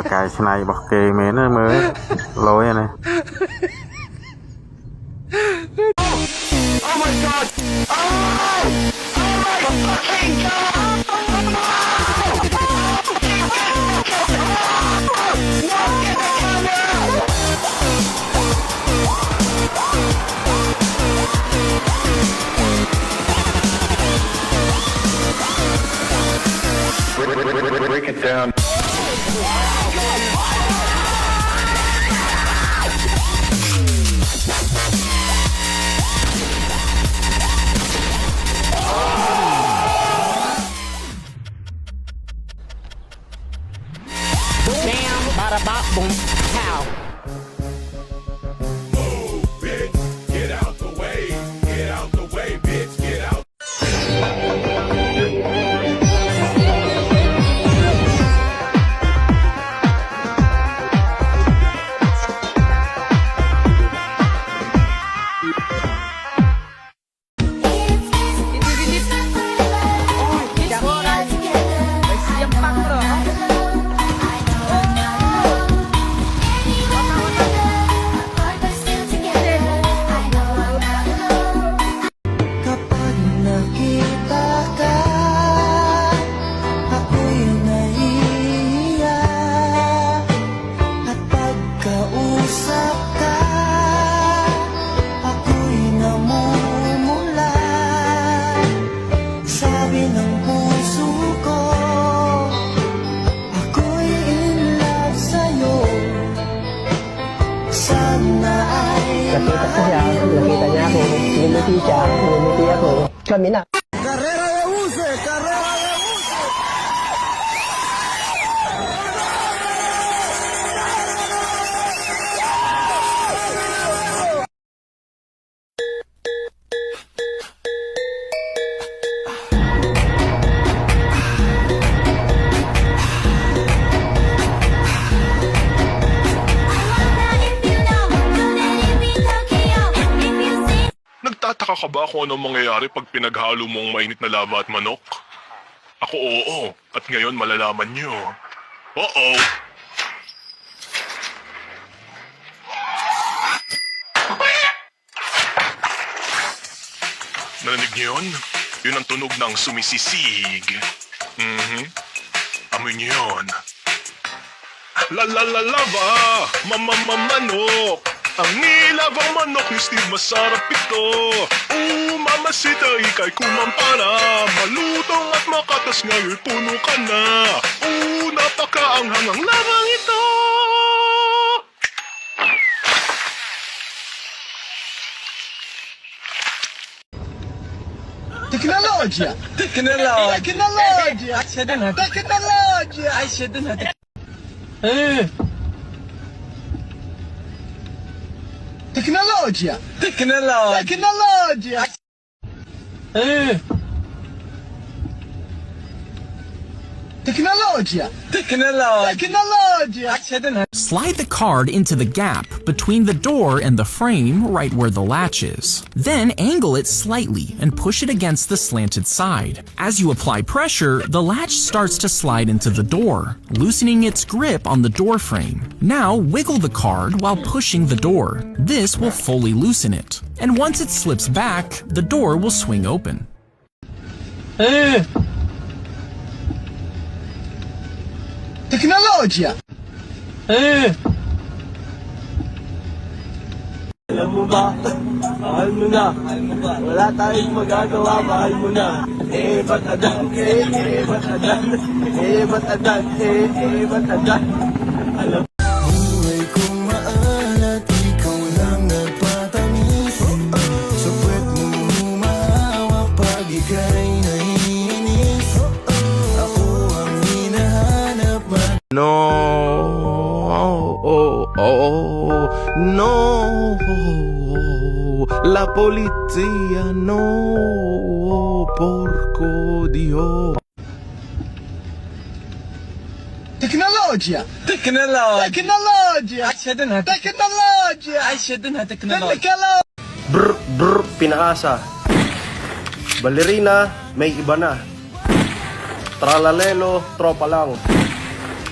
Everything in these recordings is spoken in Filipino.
bậc cài này bậc kề mến nó mới lối này. Break it down. Bam, bada bop, boom, pow. Bitch, get out the way. Get out the way, bitch, get out. Kapag nakita ka, ako'y nahihiya. At pagkausap ka, ako'y namumula. Sabi ng puso ko, ako'y in love sa'yo. Sana ay Nakita ko siya, nakita niya ako, ngumiti siya, ngumiti ako. Kami na. Carrera de buses, carrera de buses. Nagtataka ka ba kung anong mangyayari pag pinaghalo mong mainit na lava at manok? Ako oo, at ngayon malalaman nyo. Oo! Narinig niyo yun? Yun ang tunog ng sumisisig. Amoy niyo yun. Lava! Manok! Ang nilavang manok ni Steve, masarap ito. Mamasita, ikay kumampara. Malutong at makatas, ngayon puno ka na. Napakaanghang ang lavang ito. Tecnologia! Tecnologia! Tecnologia! Tecnologia! Ay, siya dun natin. Tecnologia! Tecnologia! Tecnologia! Tecnologia! Tecnologia! Tecnologia! Slide the card into the gap between the door and the frame right where the latch is. Then angle it slightly and push it against the slanted side. As you apply pressure, the latch starts to slide into the door, loosening its grip on the door frame. Now wiggle the card while pushing the door. This will fully loosen it. And once it slips back, the door will swing open. Tecnologia! Alam mo ba? Mahal mo na. Wala tayong magagawa, mahal mo na. Ba't adan? Ba't adan? Ba't adan? Ba't adan? Alam Buhay kong maalat, ikaw lang nagpatamis. Sa puwet mo humahawak pag ika'y naiinis. Ako ang hinahanap. No, no, la polizia no, porco Dio. Tecnologia! Tecnologia! Tecnologia! Ay, siya dun natin. Tecnologia! Ay, siya dun natin. Tecnologia! Brr, brr, pinaasa. Balerina, may iba na. Tralalelo, tropa lang.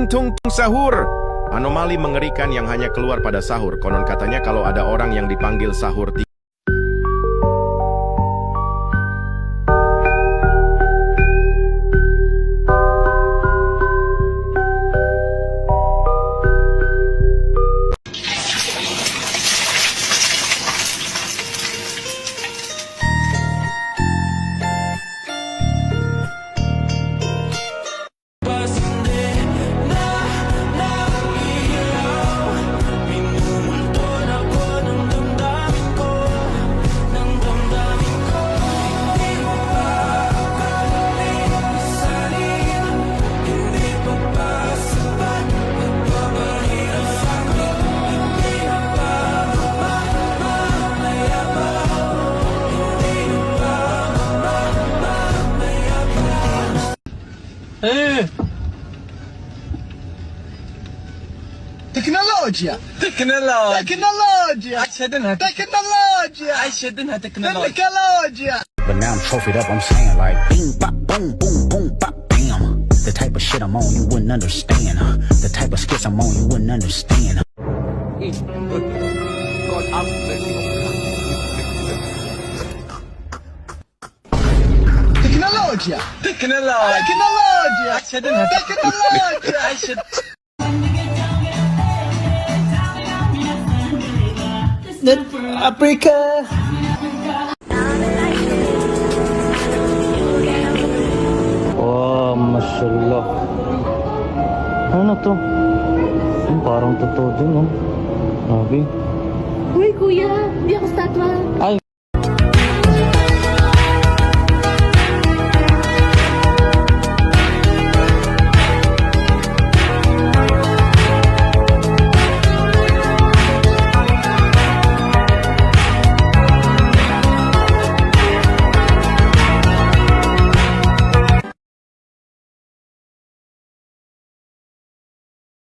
tung tung tung sahur. Anomali mengerikan yang hanya keluar pada sahur. Konon katanya kalau ada orang yang dipanggil sahur Technologia. Technologia. Technologia. But now I'm trophied up, I'm saying like bing, bop, boom, boom, boom, bop, bam. The type of shit I'm on, you wouldn't understand. The type of skits I'm on, you wouldn't understand. Technologia. Technologia. Technologia. Africa. Oh, mashallah. Ano to? Parang totoo din, no? Sabi. Uy, kuya, hindi ako statwa. Ay,